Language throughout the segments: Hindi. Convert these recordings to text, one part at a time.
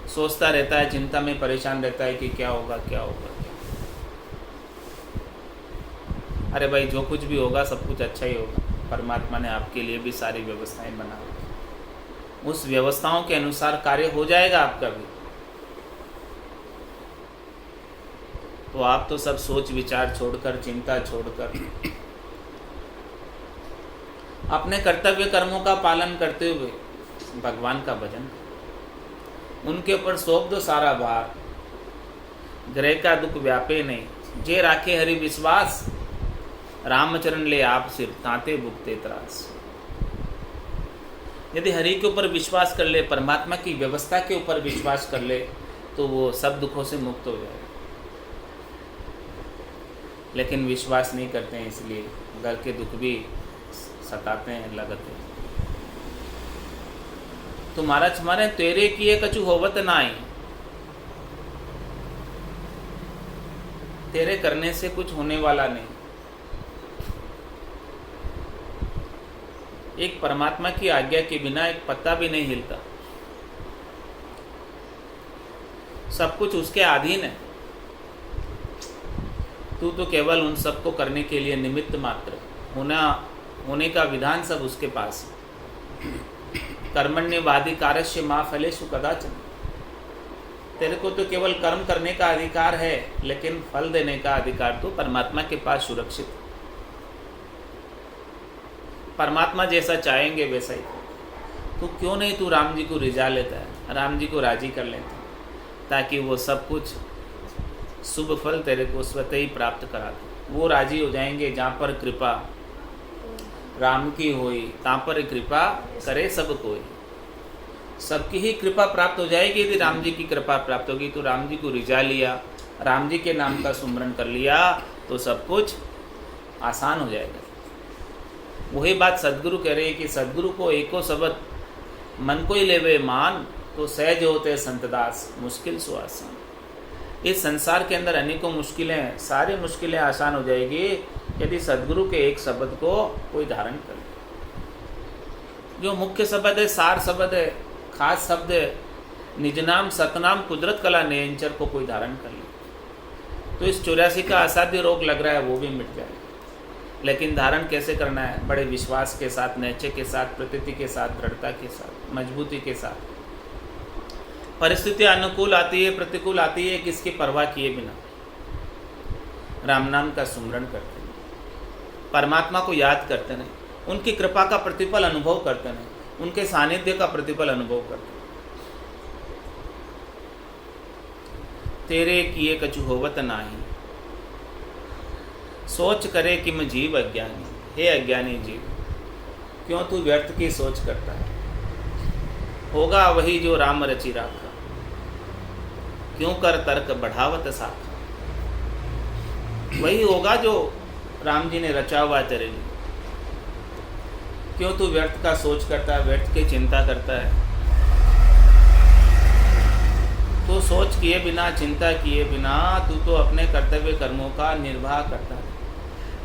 सोचता रहता है, चिंता में परेशान रहता है कि क्या होगा क्या होगा क्या। अरे भाई, जो कुछ भी होगा सब कुछ अच्छा ही होगा। परमात्मा ने आपके लिए भी सारी व्यवस्थाएं बना रखी, उस व्यवस्थाओं के अनुसार कार्य हो जाएगा आपका भी। तो आप तो सब सोच विचार छोड़कर, चिंता छोड़कर अपने कर्तव्य कर्मों का पालन करते हुए भगवान का भजन करो। उनके ऊपर सौंप दो सारा भार। ग्रह का दुख व्यापे नहीं, जे राखे हरि विश्वास, रामचरण ले आप सिर तांते भुगते त्रास। यदि हरि के ऊपर विश्वास कर ले, परमात्मा की व्यवस्था के ऊपर विश्वास कर ले, तो वो सब दुखों से मुक्त हो जाएगा। लेकिन विश्वास नहीं करते हैं, इसलिए घर के दुख भी सताते हैं, लगते हैं। तुम्हारा छमारे तेरे किए कछु होवत नाई, तेरे करने से कुछ होने वाला नहीं। एक परमात्मा की आज्ञा के बिना एक पत्ता भी नहीं हिलता, सब कुछ उसके अधीन है। तू तो केवल उन सबको करने के लिए निमित्त मात्र, होने का विधान सब उसके पास है। कर्मण्यवादी कारस्य मा फलेषु कदाचन। तेरे को तो केवल कर्म करने का अधिकार है, लेकिन फल देने का अधिकार तो परमात्मा के पास सुरक्षित है। परमात्मा जैसा चाहेंगे वैसा ही। तो क्यों नहीं तू राम जी को रिझा लेता है, राम जी को राजी कर लेता है, ताकि वो सब कुछ शुभ फल तेरे को स्वतः ही प्राप्त करा दे। वो राजी हो जाएंगे। जहाँ पर कृपा राम की होई, तहाँ पर कृपा करे सब कोई। सबकी ही कृपा प्राप्त हो जाएगी। यदि राम जी की कृपा प्राप्त होगी तो राम जी को रिझा लिया, राम जी के नाम का सुमरन कर लिया, तो सब कुछ आसान हो जाएगा। वही बात सदगुरु कह रहे हैं कि सदगुरु को एको शब्द मन को ही लेवे मान, तो सहज होते संतदास मुश्किल सो आसान। इस संसार के अंदर अनेकों मुश्किलें, सारी मुश्किलें आसान हो जाएगी यदि सदगुरु के एक शब्द को कोई धारण कर ले। जो मुख्य शब्द है, सार शब्द है, खास शब्द है, निज नाम सतनाम कुदरत कला नियंचर को कोई धारण कर ले, तो इस 84 का असाध्य रोग लग रहा है वो भी मिट जाएगा। लेकिन धारण कैसे करना है? बड़े विश्वास के साथ, नैचे के साथ, प्रतीति के साथ, दृढ़ता के साथ, मजबूती के साथ। परिस्थिति अनुकूल आती है, प्रतिकूल आती है, किसकी परवाह किए बिना राम नाम का सुमरण करते हैं, परमात्मा को याद करते नहीं, उनकी कृपा का प्रतिफल अनुभव करते नहीं, उनके सानिध्य का प्रतिफल अनुभव करते हैं। तेरे किए कछु होवत नाही, सोच करे कि मैं जीव अज्ञानी। हे अज्ञानी जीव, क्यों तू व्यर्थ की सोच करता है? होगा वही जो राम रचि राखा, क्यों कर तर्क बढ़ावत साखा। वही होगा जो राम जी ने रचा हुआ तेरे लिए। क्यों तू व्यर्थ का सोच करता है, व्यर्थ की चिंता करता है? तो सोच किए बिना, चिंता किए बिना तू तो अपने कर्तव्य कर्मों का निर्वाह करता है।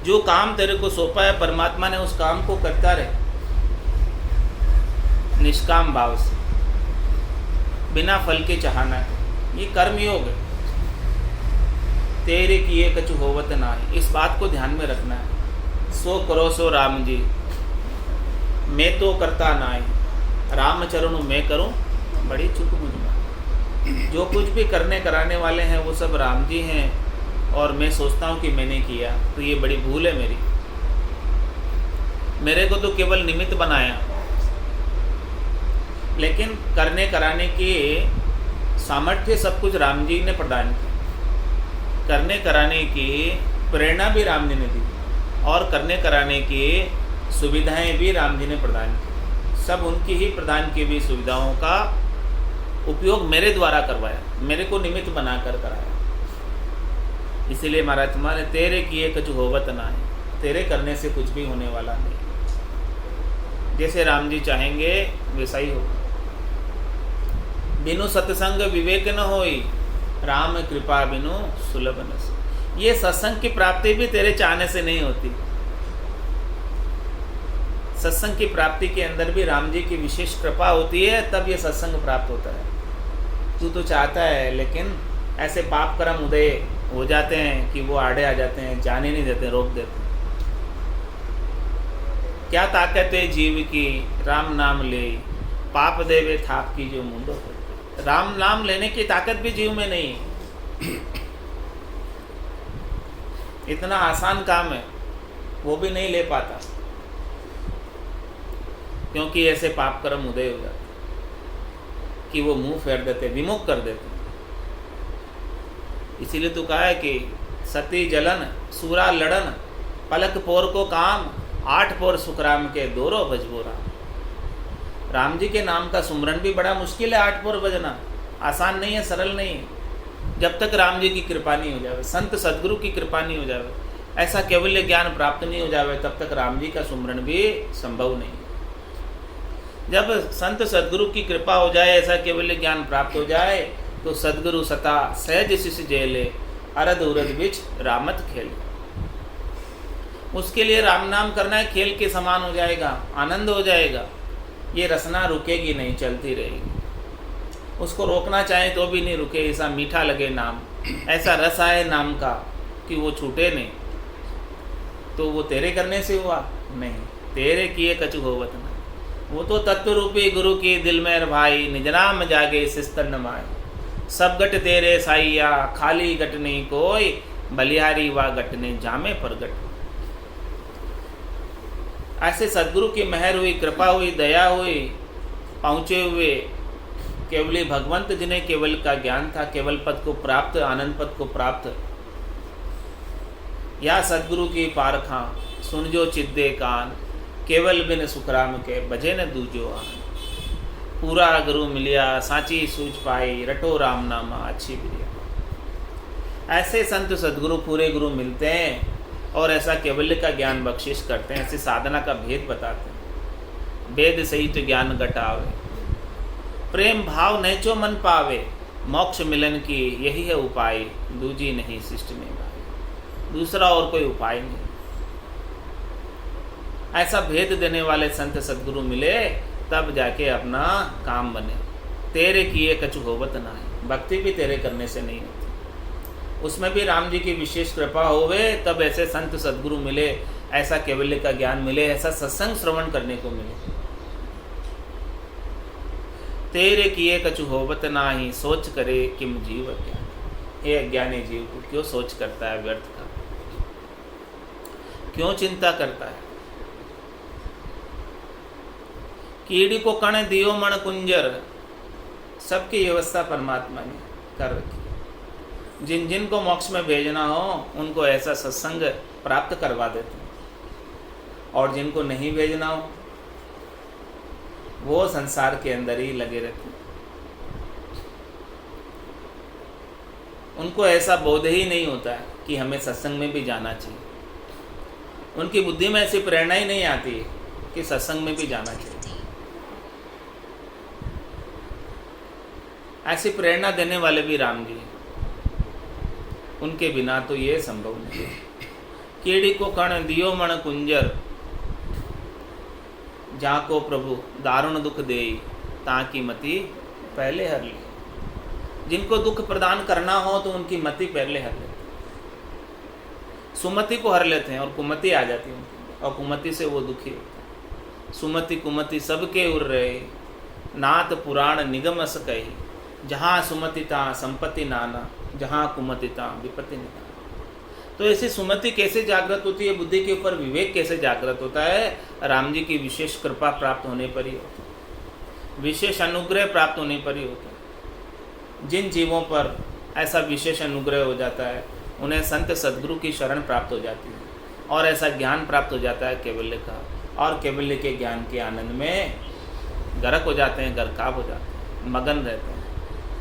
जो काम तेरे को सौंपा है परमात्मा ने, उस काम को करता रहे निष्काम भाव से, बिना फल के चाहना है। ये कर्म योग है। तेरे किए कछु होवत नाही, इस बात को ध्यान में रखना है। सो करो सो राम जी, मैं तो करता नाही, राम चरणों मैं करूं बड़ी चुक मुझ में। जो कुछ भी करने कराने वाले हैं वो सब राम जी हैं, और मैं सोचता हूँ कि मैंने किया, तो ये बड़ी भूल है मेरी। मेरे को तो केवल निमित्त बनाया, लेकिन करने कराने के सामर्थ्य सब कुछ राम जी ने प्रदान किया। करने कराने की प्रेरणा भी राम जी ने दी, और करने कराने की सुविधाएं भी राम जी ने प्रदान की। सब उनकी ही प्रदान की हुई सुविधाओं का उपयोग मेरे द्वारा करवाया, मेरे को निमित्त बनाकर कराया। इसीलिए महाराज तुम्हारे तेरे किए कछु होवत नाही, तेरे करने से कुछ भी होने वाला नहीं। जैसे राम जी चाहेंगे वैसा ही होगा। बिनु सत्संग विवेक न होई, राम कृपा बिनु सुलभ न सोई। ये सत्संग की प्राप्ति भी तेरे चाहने से नहीं होती। सत्संग की प्राप्ति के अंदर भी राम जी की विशेष कृपा होती है, तब ये सत्संग प्राप्त होता है। तू तो चाहता है, लेकिन ऐसे पाप कर्म उदय हो जाते हैं कि वो आड़े आ जाते हैं, जाने नहीं देते, रोक देते। क्या ताकत है जीव की राम नाम ले, पाप देवे थाप की जो मुंडो। राम नाम लेने की ताकत भी जीव में नहीं है। इतना आसान काम है, वो भी नहीं ले पाता, क्योंकि ऐसे पाप कर्म उदय हो जाते कि वो मुंह फेर देते, विमुख कर देते। इसीलिए तो कहा है कि सती जलन सूरा लड़न, पलक पोर को काम, 8 पोर सुखराम के दोरो भजबो राम। राम जी के नाम का सुमरन भी बड़ा मुश्किल है, 8 पोर बजना आसान नहीं है, सरल नहीं है। जब तक राम जी की कृपा नहीं हो जाए, संत सदगुरु की कृपा नहीं हो जाए, ऐसा केवल्य ज्ञान प्राप्त नहीं हो जाए, तब तक राम जी का सुमरन भी संभव नहीं। जब संत सदगुरु की कृपा हो जाए, ऐसा केवल्य ज्ञान प्राप्त हो जाए, तो सदगुरु सता सहज शिष जेले, अरद उरद बिच रामत खेले। उसके लिए राम नाम करना है, खेल के समान हो जाएगा, आनंद हो जाएगा। ये रसना रुकेगी नहीं, चलती रहेगी। उसको रोकना चाहे तो भी नहीं रुके, ऐसा मीठा लगे नाम, ऐसा रस आए नाम का कि वो छूटे नहीं। तो वो तेरे करने से हुआ नहीं, तेरे किए कछु होवत ना। वो तो तत्व रूपी गुरु की दिल में भाई, निज नाम जागे सिस्तर नमाए। सब गट तेरे साइया, खाली गट नहीं कोई, बलिहारी वा गट ने जामे पर गट। ऐसे सदगुरु की मेहर हुई, कृपा हुई, दया हुई, पहुँचे हुए केवली भगवंत जिन्हें केवल का ज्ञान था, केवल पद को प्राप्त, आनंद पद को प्राप्त। या सदगुरु की पारखा सुन जो चिद्दे कान, केवल बिन सुखराम के बजे न दूजो आन। पूरा गुरु मिलिया सांची सूझ पाई, रटो राम नामा अच्छी बिरिया। ऐसे संत सदगुरु पूरे गुरु मिलते हैं और ऐसा केवल्य का ज्ञान बख्शिश करते हैं, ऐसे साधना का भेद बताते हैं। वेद सहित ज्ञान घटावे, प्रेम भाव नैचो मन पावे, मोक्ष मिलन की यही है उपाय, दूजी नहीं शिष्ट में भाई। दूसरा और कोई उपाय नहीं। ऐसा भेद देने वाले संत सदगुरु मिले, तब जाके अपना काम बने। तेरे किए कछु होवत ना है, भक्ति भी तेरे करने से नहीं होती, उसमें भी राम जी की विशेष कृपा होवे, तब ऐसे संत सदगुरु मिले, ऐसा केवल्य का ज्ञान मिले, ऐसा सत्संग श्रवण करने को मिले। तेरे किए कछु होवत नाही, सोच करे किम जीव अज्ञान। ये अज्ञानी जीव को क्यों सोच करता है व्यर्थ का, क्यों चिंता करता है। कीड़ी को कण दियो मण कुंजर, सबकी व्यवस्था परमात्मा ने कर रखी। जिन जिन को मोक्ष में भेजना हो उनको ऐसा सत्संग प्राप्त करवा देते हैं, और जिनको नहीं भेजना हो वो संसार के अंदर ही लगे रहते हैं। उनको ऐसा बोध ही नहीं होता है कि हमें सत्संग में भी जाना चाहिए। उनकी बुद्धि में ऐसी प्रेरणा ही नहीं आती है कि सत्संग में भी जाना चाहिए। ऐसी प्रेरणा देने वाले भी राम जी, उनके बिना तो ये संभव नहीं। कीड़ी को कण दियो मण कुंजर, जाको प्रभु दारुण दुख दे, ताकि मति पहले हर ले। जिनको दुख प्रदान करना हो तो उनकी मति पहले हर लेते, सुमति को हर लेते हैं और कुमति आ जाती है उनकी, और कुमति से वो दुखी होता है। सुमति कुमति सबके उर रहे, नाथ पुराण निगम अस कही। जहाँ सुमति ता संपत्ति नाना, जहाँ कुमति ता विपत्ति निदान। तो ऐसी सुमति कैसे जागृत होती है, बुद्धि के ऊपर विवेक कैसे जागृत होता है? राम जी की विशेष कृपा प्राप्त होने पर ही होता है, विशेष अनुग्रह प्राप्त होने पर ही होता है। जिन जीवों पर ऐसा विशेष अनुग्रह हो जाता है उन्हें संत सदगुरु की शरण प्राप्त हो जाती है, और ऐसा ज्ञान प्राप्त हो जाता है केवल्य का, और केवल्य के ज्ञान के आनंद में गर्क हो जाते हैं, गर्काब हो जाते हैं, मगन रहते हैं,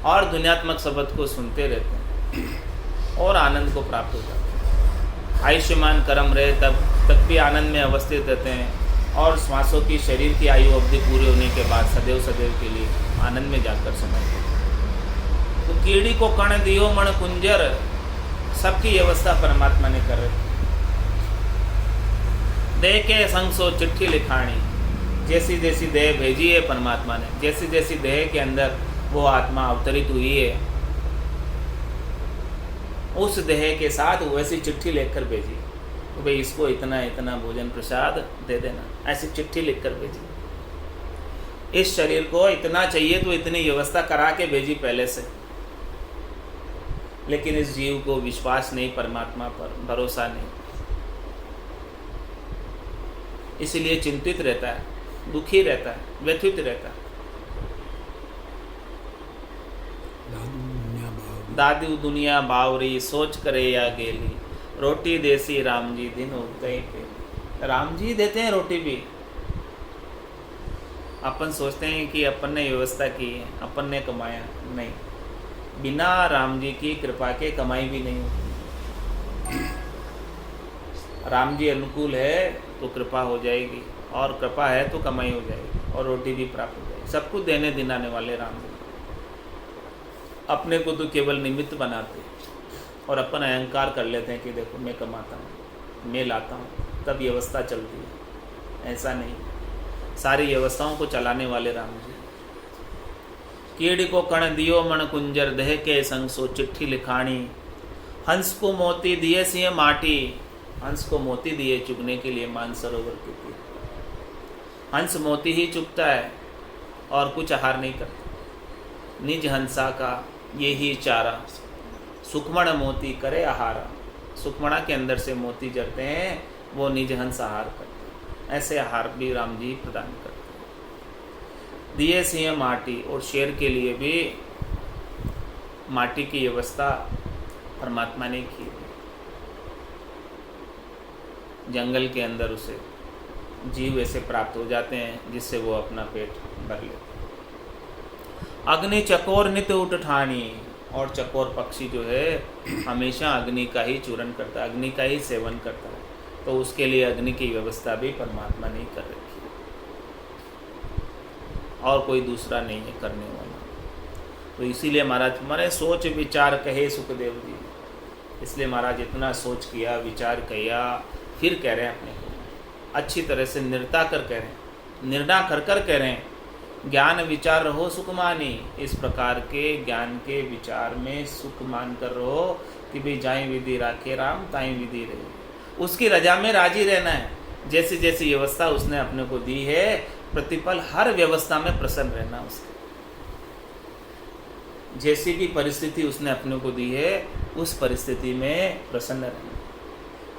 और दुनियात्मक शब्द को सुनते रहते हैं और आनंद को प्राप्त हो जाते हैं। आयुष्मान कर्म रहे तब तक भी आनंद में अवस्थित रहते हैं, और श्वासों की शरीर की आयु अवधि पूरी होने के बाद सदैव सदैव के लिए आनंद में जाकर समय देते हैं। तो कीड़ी को कण दियो मण कुंजर, सबकी व्यवस्था परमात्मा ने कर रखी। देह के संग सो चिट्ठी लिखाणी, जैसी जैसी देह भेजी है परमात्मा ने, जैसी जैसी देह के अंदर वो आत्मा अवतरित हुई है, उस देह के साथ वैसी चिट्ठी लिखकर भेजी तो भाई इसको इतना इतना भोजन प्रसाद दे देना, ऐसी चिट्ठी लिखकर भेजी। इस शरीर को इतना चाहिए तो इतनी व्यवस्था करा के भेजी पहले से। लेकिन इस जीव को विश्वास नहीं, परमात्मा पर भरोसा नहीं, इसलिए चिंतित रहता है, दुखी रहता है, व्यथित रहता है। दादी दुनिया बावरी सोच करे या गेली, रोटी देसी राम जी दिन उगते पे। राम जी देते हैं रोटी भी। अपन सोचते हैं कि अपन ने व्यवस्था की है, अपन ने कमाया, नहीं, बिना राम जी की कृपा के कमाई भी नहीं होती। राम जी अनुकूल है तो कृपा हो जाएगी, और कृपा है तो कमाई हो जाएगी, और रोटी भी प्राप्त हो जाएगी। सब कुछ देने दिलाने वाले राम जी। अपने को तो केवल निमित्त बनाते और अपन अहंकार कर लेते हैं कि देखो मैं कमाता हूँ, मैं लाता हूँ, तब व्यवस्था चलती है। ऐसा नहीं, सारी व्यवस्थाओं को चलाने वाले राम जी। कीड़ी को कण दियो मन कुंजर, देह के संग सो चिट्ठी लिखाणी। हंस को मोती दिए सिंह माटी, हंस को मोती दिए चुगने के लिए मानसरोवर के तीर। हंस मोती ही चुगता है और कुछ आहार नहीं करता। निज हंसा का ये ही चारा, सुखमण मोती करे आहारा। सुखमणा के अंदर से मोती जरते हैं, वो निज हंस आहार करते हैं। ऐसे आहार भी राम जी प्रदान करते हैं। दिए सिंह माटी, और शेर के लिए भी माटी की व्यवस्था परमात्मा ने की। जंगल के अंदर उसे जीव ऐसे प्राप्त हो जाते हैं जिससे वो अपना पेट भर लेते। अग्नि चकोर नित्य उठ ठानी, और चकोर पक्षी जो है हमेशा अग्नि का ही चूरन करता है, अग्नि का ही सेवन करता है। तो उसके लिए अग्नि की व्यवस्था भी परमात्मा ने कर रखी है, और कोई दूसरा नहीं है करने वाला। तो इसीलिए महाराज माने सोच विचार कहे सुखदेव जी, इसलिए महाराज इतना सोच किया, विचार किया, फिर कह रहे हैं अपने को अच्छी तरह से निर्ता कर कह रहे हैं, निर्णय कर कर कह रहे हैं, ज्ञान विचार रहो सुख मानी। इस प्रकार के ज्ञान के विचार में सुख मान कर रहो कि भाई जाए विधि राखे राम ताई विधि रहे। उसकी रजा में राजी रहना है। जैसी जैसी व्यवस्था उसने अपने को दी है, प्रतिपल हर व्यवस्था में प्रसन्न रहना उसके। जैसी भी परिस्थिति उसने अपने को दी है, उस परिस्थिति में प्रसन्न रहना।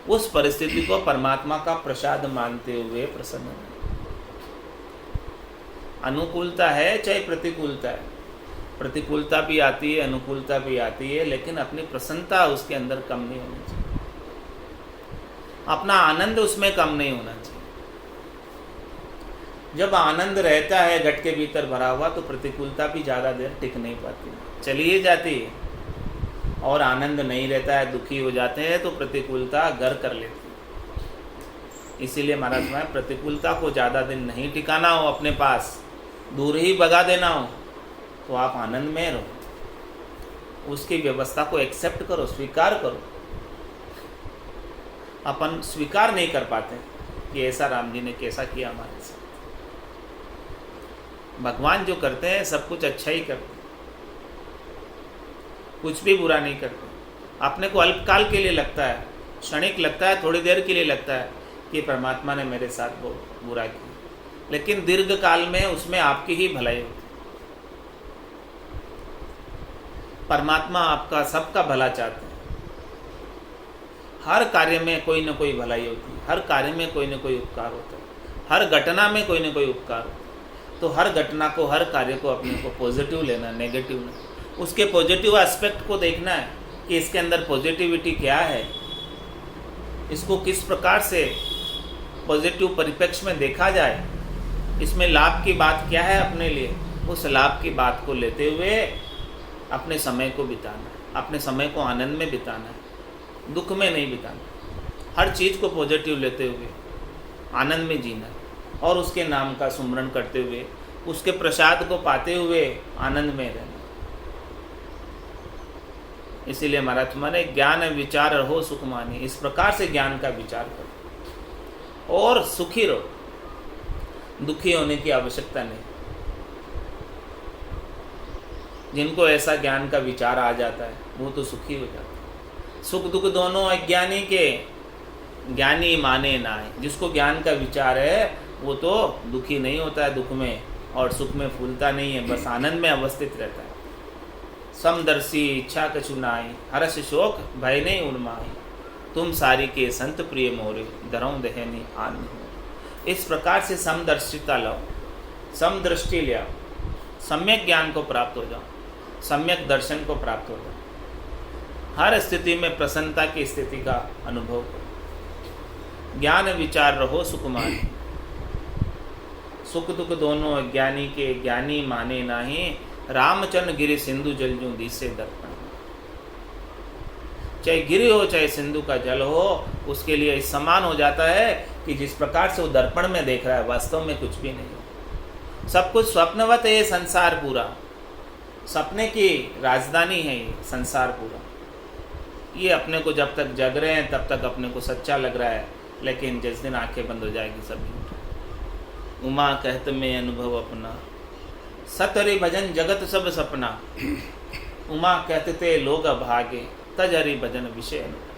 उस परिस्थिति को परमात्मा का प्रसाद मानते हुए प्रसन्न रहना। अनुकूलता है चाहे प्रतिकूलता है, प्रतिकूलता भी आती है, अनुकूलता भी आती है, लेकिन अपनी प्रसन्नता उसके अंदर कम नहीं होनी चाहिए, अपना आनंद उसमें कम नहीं होना चाहिए। जब आनंद रहता है घट के भीतर भरा हुआ, तो प्रतिकूलता भी ज़्यादा देर टिक नहीं पाती, चली ही जाती है। और आनंद नहीं रहता है, दुखी हो जाते हैं, तो प्रतिकूलता घर कर लेती है। इसीलिए महाराज में प्रतिकूलता को ज़्यादा दिन नहीं टिकाना हो, अपने पास दूर ही भगा देना हो, तो आप आनंद में रहो, उसकी व्यवस्था को एक्सेप्ट करो, स्वीकार करो। अपन स्वीकार नहीं कर पाते कि ऐसा राम जी ने कैसा किया हमारे साथ। भगवान जो करते हैं सब कुछ अच्छा ही करते हैं, कुछ भी बुरा नहीं करते। अपने को अल्पकाल के लिए लगता है, क्षणिक लगता है, थोड़ी देर के लिए लगता है कि परमात्मा ने मेरे साथ वो बुरा किया, लेकिन दीर्घ काल में उसमें आपकी ही भलाई होती। परमात्मा आपका सबका भला चाहते हैं। हर कार्य में कोई न कोई भलाई होती है, हर कार्य में कोई न कोई उपकार होता है, हर घटना में कोई न कोई उपकार होता है। तो हर घटना को, हर कार्य को अपने को पॉजिटिव लेना, नेगेटिव नहीं। उसके पॉजिटिव एस्पेक्ट को देखना है कि इसके अंदर पॉजिटिविटी क्या है, इसको किस प्रकार से पॉजिटिव परिप्रेक्ष्य में देखा जाए, इसमें लाभ की बात क्या है अपने लिए। उस लाभ की बात को लेते हुए अपने समय को बिताना है, अपने समय को आनंद में बिताना है, दुख में नहीं बिताना। हर चीज़ को पॉजिटिव लेते हुए आनंद में जीना है, और उसके नाम का सुमरण करते हुए, उसके प्रसाद को पाते हुए आनंद में रहना। इसीलिए महाराज माने ज्ञान विचार रहो सुख मानी। इस प्रकार से ज्ञान का विचार करो और सुखी रहो, दुखी होने की आवश्यकता नहीं। जिनको ऐसा ज्ञान का विचार आ जाता है वो तो सुखी हो जाता है। सुख दुख दोनों अज्ञानी के, ज्ञानी माने नाय। जिसको ज्ञान का विचार है वो तो दुखी नहीं होता है दुख में, और सुख में फूलता नहीं है, बस आनंद में अवस्थित रहता है। समदर्शी इच्छा कछु नाई, हर्ष शोक भय नहीं उन्माई। तुम सारी के संत प्रिय मोरे, धरऊं दहनी आन हो। इस प्रकार से समदर्शिता लाओ, समदृष्टि ले आओ, सम्यक ज्ञान को प्राप्त हो जाओ, सम्यक दर्शन को प्राप्त हो जाओ। हर स्थिति में प्रसन्नता की स्थिति का अनुभव करो। ज्ञान विचार रहो सुकुमार, सुख दुख दोनों अज्ञानी के, ज्ञानी माने नाही। रामचंद्र गिरि सिंधु जल जूं दिसे दर्पण। चाहे गिरि हो चाहे सिंधु का जल हो, उसके लिए समान हो जाता है कि जिस प्रकार से वो दर्पण में देख रहा है वास्तव में कुछ भी नहीं हो। सब कुछ स्वप्नवत है ये संसार पूरा, सपने की राजधानी है ये संसार पूरा। ये अपने को जब तक जग रहे हैं तब तक अपने को सच्चा लग रहा है, लेकिन जिस दिन आंखें बंद हो जाएगी सब झूठ। उमा कहत में अनुभव अपना, सतहरि भजन जगत सब सपना। उमा कहते थे लोग अभागे, तज हरि भजन विषय अनुभव।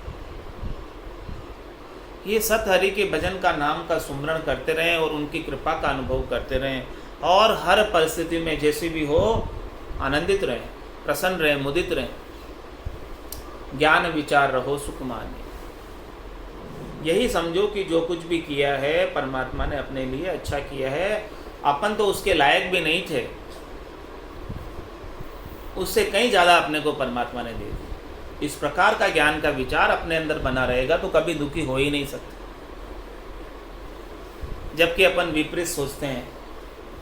ये सत हरि के भजन का नाम का सुमरण करते रहें और उनकी कृपा का अनुभव करते रहें, और हर परिस्थिति में जैसी भी हो आनंदित रहें, प्रसन्न रहें, मुदित रहें। ज्ञान विचार रहो सुख माने। यही समझो कि जो कुछ भी किया है परमात्मा ने अपने लिए अच्छा किया है। अपन तो उसके लायक भी नहीं थे, उससे कहीं ज़्यादा अपने को परमात्मा ने दे दिया। इस प्रकार का ज्ञान का विचार अपने अंदर बना रहेगा तो कभी दुखी हो ही नहीं सकते। जबकि अपन विपरीत सोचते हैं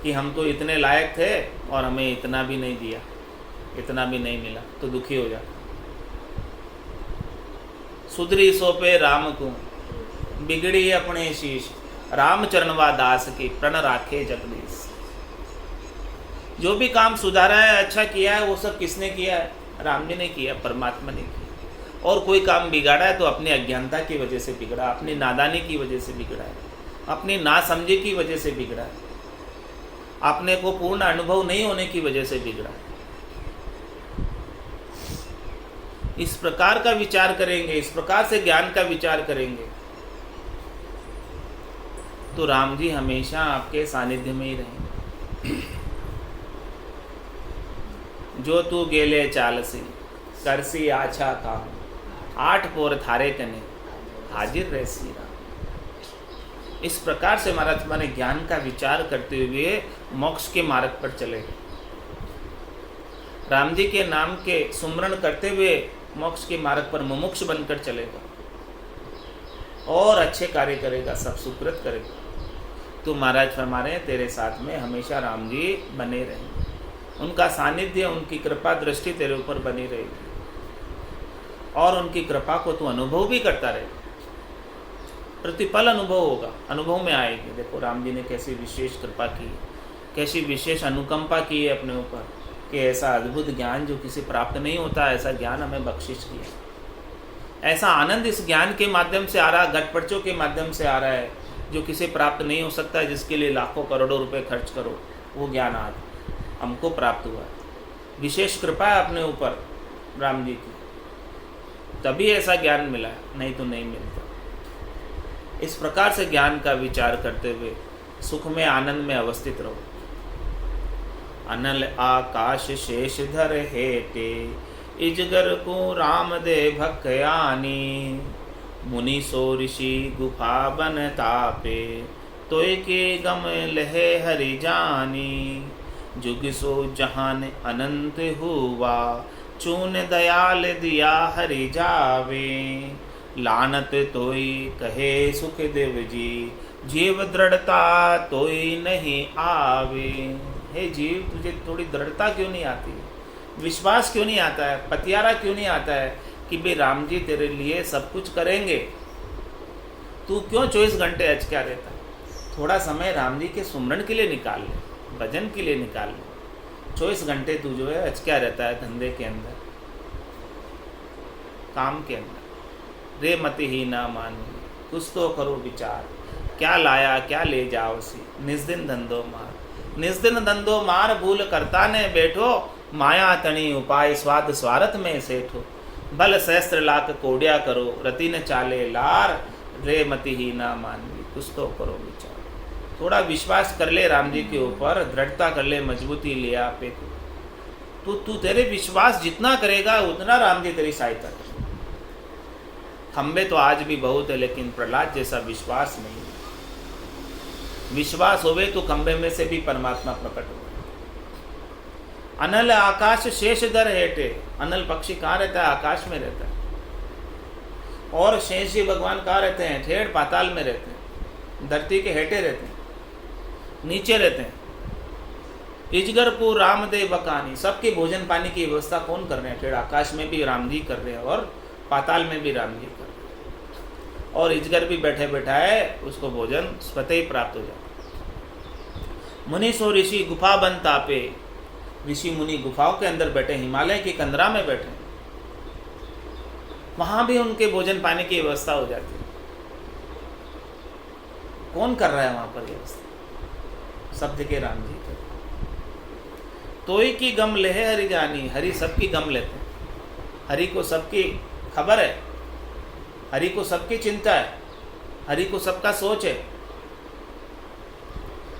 कि हम तो इतने लायक थे और हमें इतना भी नहीं दिया, इतना भी नहीं मिला, तो दुखी हो जाता। सुधरी सोपे राम को, बिगड़ी अपने शीश। रामचरणवा दास की, प्रण राखे जगदीश। जो भी काम सुधारा है, अच्छा किया है, वो सब किसने किया है? राम जी ने किया, परमात्मा ने किया। और कोई काम बिगाड़ा है तो अपनी अज्ञानता की वजह से बिगड़ा, अपनी नादानी की वजह से बिगड़ा है, अपनी नासमझी की वजह से बिगड़ा है, अपने को पूर्ण अनुभव नहीं होने की वजह से बिगड़ा है। इस प्रकार का विचार करेंगे, इस प्रकार से ज्ञान का विचार करेंगे तो राम जी हमेशा आपके सानिध्य में ही रहेंगे। जो तू गेले चालसी, करसी आछा काम, 8 पोर थारे कने, हाजिर रह सी राम। इस प्रकार से महाराज माने ज्ञान का विचार करते हुए मोक्ष के मार्ग पर चले गए। राम जी के नाम के सुमरण करते हुए मोक्ष के मार्ग पर मुमुक्ष बनकर चलेगा और अच्छे कार्य करेगा, सब सुकृत करेगा। तो महाराज फरमा रहे हैं तेरे साथ में हमेशा राम जी बने रहेंगे, उनका सानिध्य, उनकी कृपा दृष्टि तेरे ऊपर बनी रहेगी और उनकी कृपा को तू अनुभव भी करता रहेगा। प्रतिपल अनुभव होगा, अनुभव में आएगी। देखो राम जी ने कैसी विशेष कृपा की, कैसी विशेष अनुकंपा की है अपने ऊपर कि ऐसा अद्भुत ज्ञान जो किसी प्राप्त नहीं होता, ऐसा ज्ञान हमें बख्शिश किया। ऐसा आनंद इस ज्ञान के माध्यम से आ रहा, घटपर्चों के माध्यम से आ रहा है जो किसी प्राप्त नहीं हो सकता, जिसके लिए लाखों करोड़ों रुपए खर्च करो, वो ज्ञान आज हमको प्राप्त हुआ। विशेष कृपा है अपने ऊपर राम जी की, तभी ऐसा ज्ञान मिला, नहीं तो नहीं मिलता। इस प्रकार से ज्ञान का विचार करते हुए सुख में आनंद में अवस्थित रहो। अनल आकाश शेष धर हेटे, इजगर को राम दे भक्यानी। मुनि सो ऋषि गुफा बन तापे, तोय के गम लहे हरि जानी। जुग सो जहान अनंत हुआ, चून दयाल दिया हरि जावे। लानत तोय कहे सुख देव जी, जीव दृढ़ता तोय नहीं आवे। हे जीव, तुझे थोड़ी दृढ़ता क्यों नहीं आती, विश्वास क्यों नहीं आता है, पतियारा क्यों नहीं आता है कि भाई राम जी तेरे लिए सब कुछ करेंगे। तू क्यों 24 घंटे अचक्या रहता है? थोड़ा समय राम जी के सुमरण के लिए निकाल ले, भजन के लिए निकाल ले। 24 घंटे तू जो है अचक्या रहता है धंधे के अंदर, काम के अंदर। रे मति ही ना मानो, कुछ तो करो विचार, क्या लाया क्या ले जाओ सी। निज दिन धंधो मार, निज दिन धंधो मार, भूल करता ने बैठो, माया तणी उपाय स्वाद स्वार्थ में सेठो, बल सहस्त्र लाख कोड्या करो, रति न चाले लार, रे मति ही ना मानवी, कुछ तो करो विचार। थोड़ा विश्वास कर ले राम जी के ऊपर, दृढ़ता कर ले, मजबूती ले आपे तो तू तेरे विश्वास जितना करेगा उतना राम जी तेरी सहायता करेगा। खंबे तो आज भी बहुत है, लेकिन प्रहलाद जैसा विश्वास नहीं है। विश्वास होवे तो खंबे में से भी परमात्मा प्रकट हो। अनल आकाश शेष दर हेठे, अनल पक्षी कहाँ रहता है? आकाश में रहता है। और शेष जी भगवान कहाँ रहते हैं? ठेठ पाताल में रहते हैं, धरती के हेठे रहते हैं, नीचे रहते हैं। इजगरपुर रामदेव बकानी, सबके भोजन पानी की व्यवस्था कौन कर रहे हैं? ठेठ आकाश में भी राम जी कर रहे हैं और पाताल में भी राम जी कर रहे हैं। और इजगर भी बैठे बैठाए उसको भोजन स्वतः ही प्राप्त हो जाता। मुनि सो ऋषि गुफा बन तापे, ऋषि मुनि गुफाओं के अंदर बैठे, हिमालय की कंदरा में बैठे, वहां भी उनके भोजन पानी की व्यवस्था हो जाती है। कौन कर रहा है वहां पर व्यवस्था? सब जगह राम जी कर। तोई की गम लेहे हरि जानी, हरि सबकी गम लेते हैं। हरि को सबकी खबर है, हरि को सबकी चिंता है, हरि को सबका सोच है,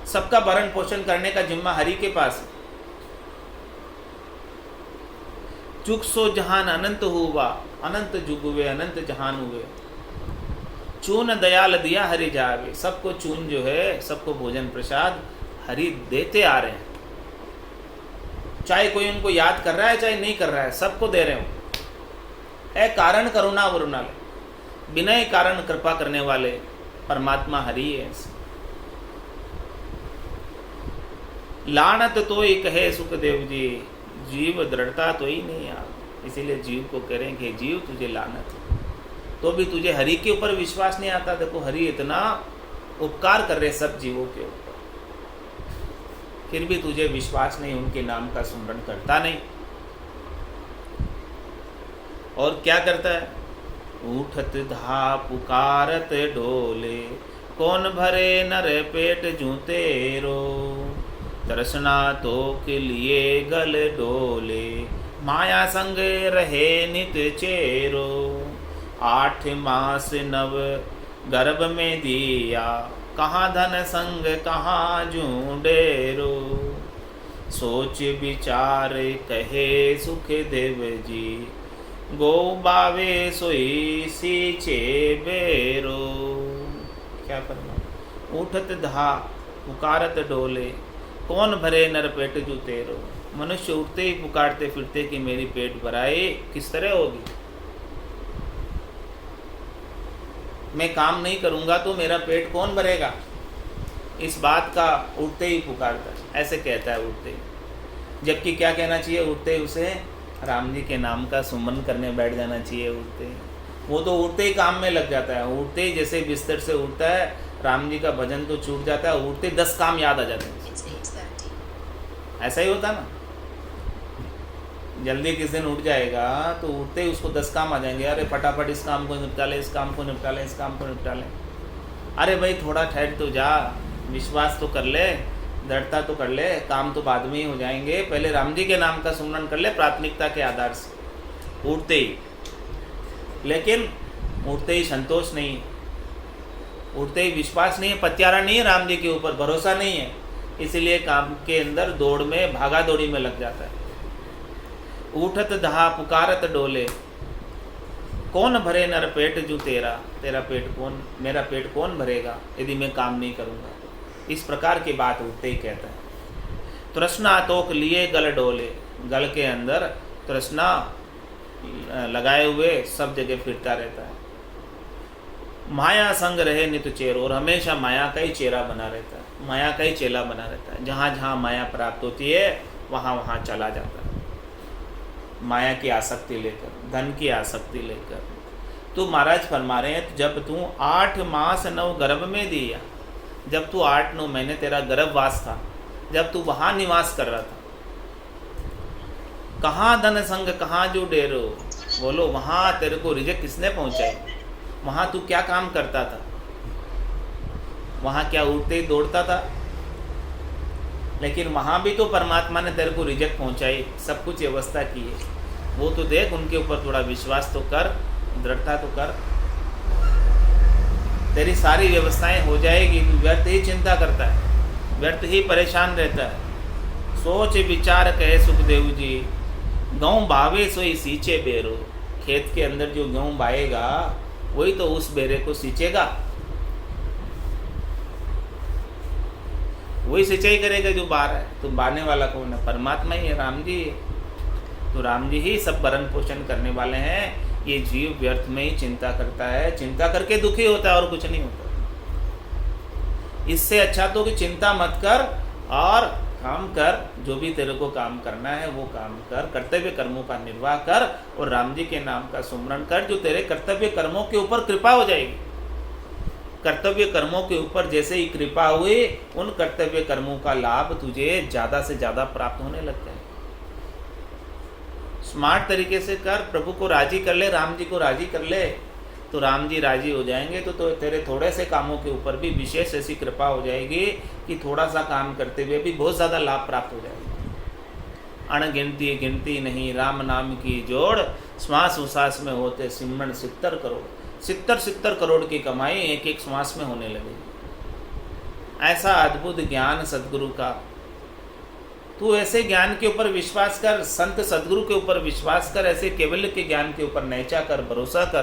सबका भरण पोषण करने का जिम्मा हरि के पास है। जुग सो जहान अनंत हुआ, अनंत जुग हुए, अनंत जहान हुए। चून दयाल दिया हरि जावे, सबको चून जो है, सबको भोजन प्रसाद हरि देते आ रहे हैं। चाहे कोई उनको याद कर रहा है चाहे नहीं कर रहा है, सबको दे रहे हो। ए कारण करुणा वरुणाल, बिना ही कारण कृपा करने वाले परमात्मा हरि है। लानत तो ही कहे सुखदेव जी, जीव दृढ़ता तो ही नहीं यार। इसीलिए जीव को कह रहे हैं कि जीव तुझे लानत है, तो भी तुझे हरि के ऊपर विश्वास नहीं आता। देखो हरि इतना उपकार कर रहे सब जीवों के ऊपर, फिर भी तुझे विश्वास नहीं, उनके नाम का स्मरण करता नहीं। और क्या करता है? उठत धा पुकारत डोले, कौन भरे नर पेट जूतेरो, तृष्णा तो के लिए गल डोले, माया संग रहे नित चेरो। 8 मास नव गर्भ में दिया, कहाँ धन संग कहाँ जूडेरो। सोच विचार कहे सुख देव जी, गो बावे सोई सींचे बेरो। क्या करना? उठत धा पुकारत डोले, कौन भरे नर पेट जू तेरो। मनुष्य उठते ही पुकारते फिरते कि मेरी पेट भराए, किस तरह होगी? मैं काम नहीं करूंगा तो मेरा पेट कौन भरेगा? इस बात का उठते ही पुकारता है, ऐसे कहता है उठते ही। जबकि क्या कहना चाहिए? उठते ही उसे राम जी के नाम का सुमन करने बैठ जाना चाहिए। उठते ही वो तो उठते ही काम में लग जाता है। उठते ही जैसे बिस्तर से उठता है, राम जी का भजन तो छूट जाता है, उठते 10 काम याद आ जाते हैं। ऐसा ही होता ना, जल्दी किस दिन उठ जाएगा तो उठते ही उसको 10 काम आ जाएंगे। अरे फटाफट इस काम को निपटा ले, इस काम को निपटा ले, इस काम को निपटा ले। अरे भाई थोड़ा ठहर तो जा, विश्वास तो कर ले, दृढ़ता तो कर ले, काम तो बाद में ही हो जाएंगे। पहले राम जी के नाम का सुमरण कर ले प्राथमिकता के आधार से, उठते ही। लेकिन उठते ही संतोष नहीं, उठते ही विश्वास नहीं है, पत्यारा नहीं है, राम जी के ऊपर भरोसा नहीं है, इसलिए काम के अंदर दौड़ में, भागा दौड़ी में लग जाता है। उठत दहा पुकारत डोले, कौन भरे नर पेट जू तेरा। तेरा पेट कौन, मेरा पेट कौन भरेगा यदि मैं काम नहीं करूँगा। इस प्रकार की बात उठते ही कहता है। तृष्णा तोक लिए गल डोले, गल के अंदर तृष्णा लगाए हुए सब जगह फिरता रहता है। माया संग रहे नित चेर, और हमेशा माया का ही चेहरा बना रहता है, माया का ही चेला बना रहता है। जहाँ जहाँ माया प्राप्त होती है वहाँ वहाँ चला जाता है, माया की आसक्ति लेकर, धन की आसक्ति लेकर। तो महाराज फरमा रहे हैं, जब तू 8 मास 9 गर्भ में दिया, जब तू 8-9 महीने तेरा गर्भवास था, जब तू वहाँ निवास कर रहा था, कहाँ धन संग कहाँ जो डेरो। बोलो वहाँ तेरे को रिजेक्ट किसने पहुँचाई? वहाँ तू क्या काम करता था? वहाँ क्या उठते ही दौड़ता था? लेकिन वहाँ भी तो परमात्मा ने तेरे को रिजेक्ट पहुँचाई, सब कुछ व्यवस्था की है, वो तो देख, उनके ऊपर थोड़ा विश्वास तो कर, दृढ़ता तो कर, तेरी सारी व्यवस्थाएं हो जाएगी। तू व्यर्थ ही चिंता करता है, व्यर्थ ही परेशान रहता है। सोच विचार कहे सुखदेव जी, गेहूँ भावे सोई सींचे बेरो। खेत के अंदर जो गेहूँ बाएगा वही तो उस बेरे को सींचेगा, वही सिंचाई करेगा जो बा रहा है। तो बाने वाला कौन है? परमात्मा ही है, राम जी है। तो राम जी ही सब भरण पोषण करने वाले हैं। ये जीव व्यर्थ में ही चिंता करता है, चिंता करके दुखी होता है और कुछ नहीं होता। इससे अच्छा तो कि चिंता मत कर और काम कर, जो भी तेरे को काम करना है वो काम कर, कर्तव्य कर्मों का निर्वाह कर और राम जी के नाम का सुमरण कर, जो तेरे कर्तव्य कर्मों के ऊपर कृपा हो जाएगी। कर्तव्य कर्मों के ऊपर जैसे ही कृपा हुई, उन कर्तव्य कर्मों का लाभ तुझे ज़्यादा से ज़्यादा प्राप्त होने लगता है। स्मार्ट तरीके से कर, प्रभु को राजी कर ले, राम जी को राजी कर ले, तो राम जी राजी हो जाएंगे। तो तेरे थोड़े से कामों के ऊपर भी विशेष ऐसी कृपा हो जाएगी कि थोड़ा सा काम करते हुए भी बहुत ज़्यादा लाभ प्राप्त हो जाएगा। अणगिनती गिनती नहीं राम नाम की जोड़, श्वास उश्वास में होते सिमरण 70 करोड़। 70 करोड़ की कमाई एक एक श्वास में होने लगेगी। ऐसा अद्भुत ज्ञान सदगुरु का। तू ऐसे ज्ञान के ऊपर विश्वास कर, संत सदगुरु के ऊपर विश्वास कर, ऐसे केवल्य के ज्ञान के ऊपर नैचा कर, भरोसा कर,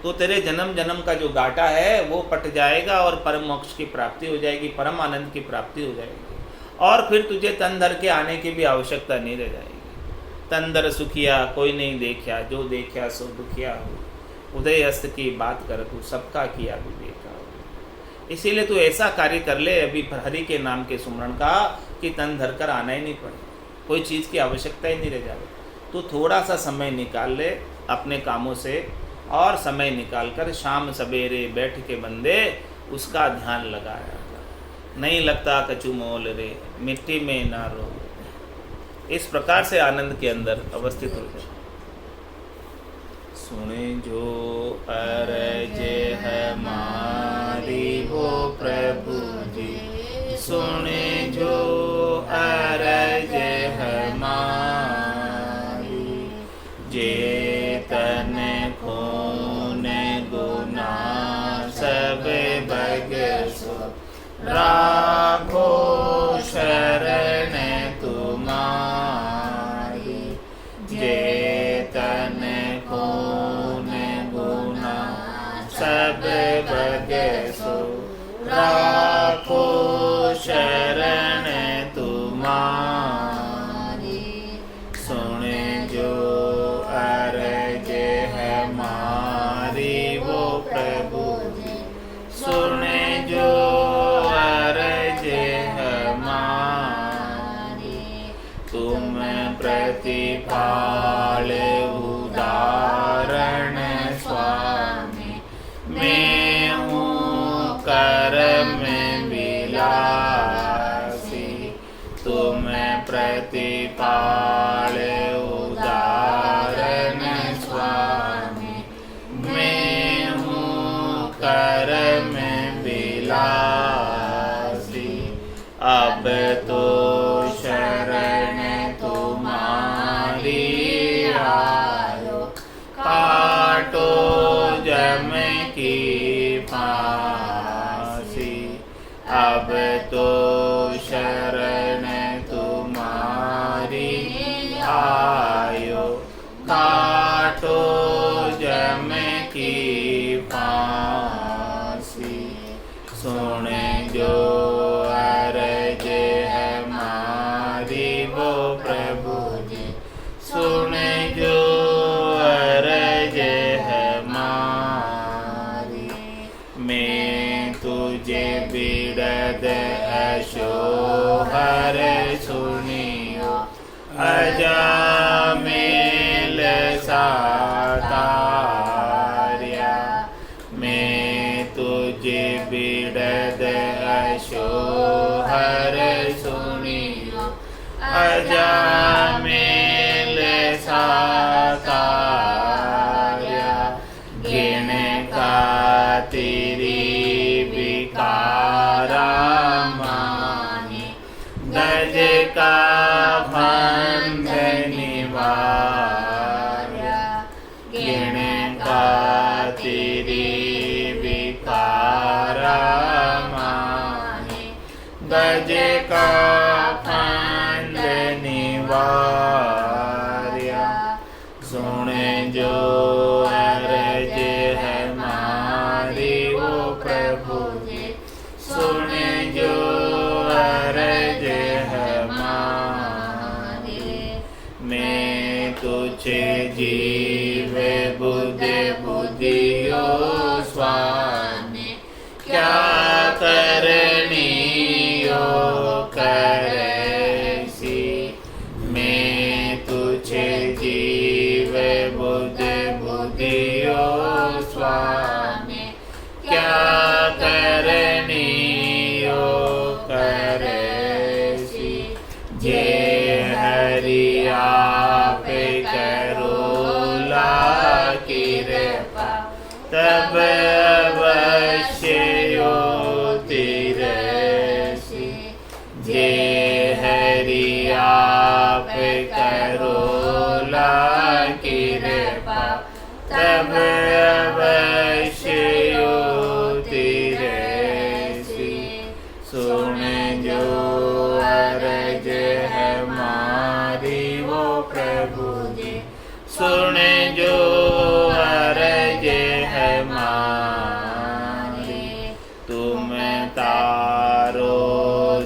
तो तेरे जन्म जन्म का जो घाटा है वो पट जाएगा और परम मोक्ष की प्राप्ति हो जाएगी, परम आनंद की प्राप्ति हो जाएगी। और फिर तुझे तन धर के आने की भी आवश्यकता नहीं रह जाएगी। तन धर सुखिया कोई नहीं देखा, जो देखा सो दुखिया हो। उदय अस्त की बात कर, तू सबका किया भी देखा हो। इसीलिए तू ऐसा कार्य कर ले अभी हरि के नाम के सुमरण का कि तन धर कर आना ही नहीं पड़े, कोई चीज़ की आवश्यकता ही नहीं रह जाए। तू थोड़ा सा समय निकाल ले अपने कामों से, और समय निकाल कर शाम सवेरे बैठ के बंदे उसका ध्यान लगाया। नहीं लगता कछु मोल रे, मिट्टी में ना रो। इस प्रकार से आनंद के अंदर अवस्थित हो जाए। सुने जो अरज हमारी वो प्रभु जी, सुने जो अरज हमारी, जेतन खून गुना सब बगसो, राखो शरण तुम्हारी। जेतन खून गुना सब बगसो, राखो शरण तुम्हारी। सुने जो अरज हमारी वो प्रभु जी, सुने जो अरज हमारी। तुम प्रतिपाल उदाहरण स्वामी, मैं हूँ कर्म विलासी। तुम प्रतिपाल उदाहरण स्वामी, मैं हूँ कर्म विलासी। अब तो शरण तुम्हारी आयो, काटो जम की फांसी। अब तो शरण तुम्हारी आयो, काटो जम की फांसी। सुन जो अरज हमारी वो प्रभु जी, सुन जो अरज हमारी। मैं तुझे बिरद अशोहर सुनियो, अजामिल सातार्या। मैं तुझे बिरद अशोहर सुनियो, अजामिल सातार्या। गिन का तेरी विकारा मानी, गिणकातिरी विकारा माहे गज का फांद निवार्या सुन जो अरज हमारी वो प्रभु जी सुन जो अरज हमारी मैं तुझे जीव बुद्ध बुद्धियो स्वामी क्या करनियो करसी मैं तुझे जीव बुद्ध बुद्धियो स्वामी क्या करनियो करसी जे हरि आप करोला कृपा तब अवश्य तिरसी जे हरि आप करोला कृपा तब अवश्य तिरसी सुन जो अरज हमारी वो प्रभु जी सुन जो अरज हमारी तुम तारो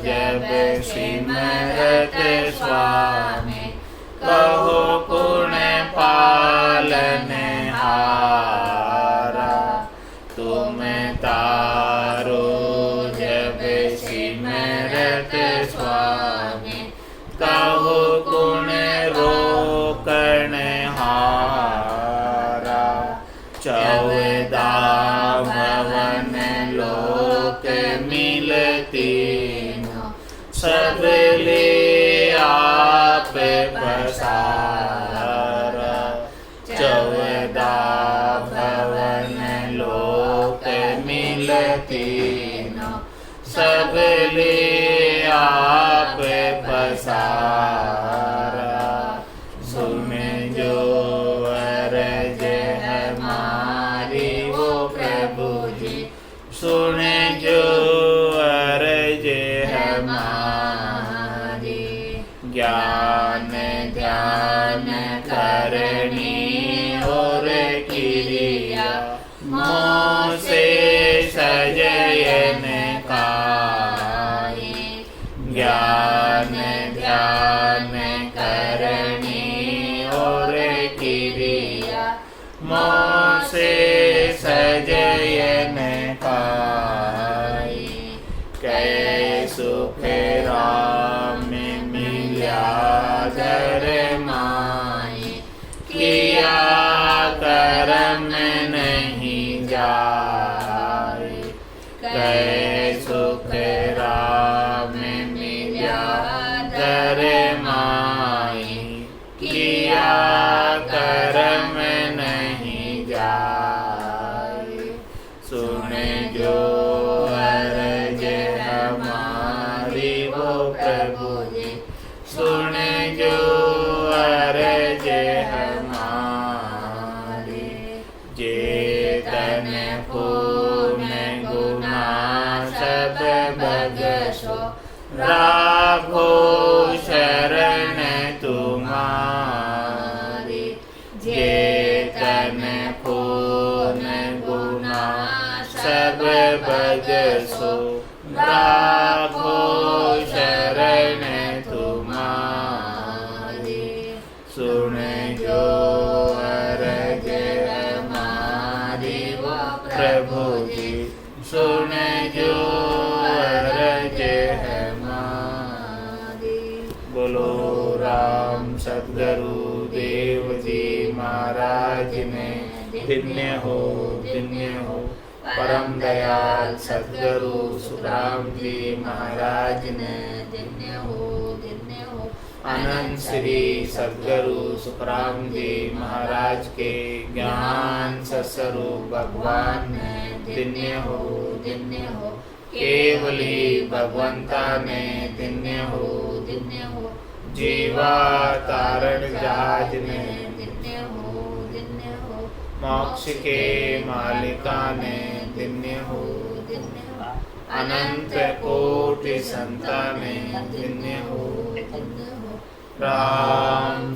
जब सिमरत स्वामी कहो गुण पालन हारा तुम तारो जब सिमरत स्वामी कहो गुण रोकण हारा चौदा भवन लोक मिलती सब ले आप पसारा चौदा भवन लोक मिलती सब ले आप पसारा सुन जो अरज हमारी वो प्रभु जी सुन जो अरज हमारी ज्ञान ध्यान करनी और क्रिया मोह से सजयन काये ज्ञान ध्यान करनी और क्रिया मोह से सजयन काये कै सुख राम मिल्या धर माए किया कर्म नहीं जाए कै सुख राम मिल्या धर माए किया कर्म नहीं जाए सुन जो अरज हमारी वो प्रभु जी सुन जो अरज हमारी जेतन पूर्ण गुना सब बगसो राखो शरण तुम्हारी जेतन पूर्ण गुना सब बगसो राखो शरण तुम्हारी सुन जो अरज हमारी वो प्रभु जी सुन जो अरज हमारी बोलो राम सद्गुरु देव जी महाराज ने धन्य हो परम दयाल सद्गुरु सुखराम जी महाराज ने धन्य हो अनंत श्री सद्गुरु सुखराम जी महाराज के ज्ञान सस्वरूप भगवान ने धन्य हो केवली भगवंता ने धन्य हो जीवा तारण जहाज ने, दिन्य हो मोक्ष के मालिका ने, दिन्य हो अनंत कोटि संताने, दिन्य हो राम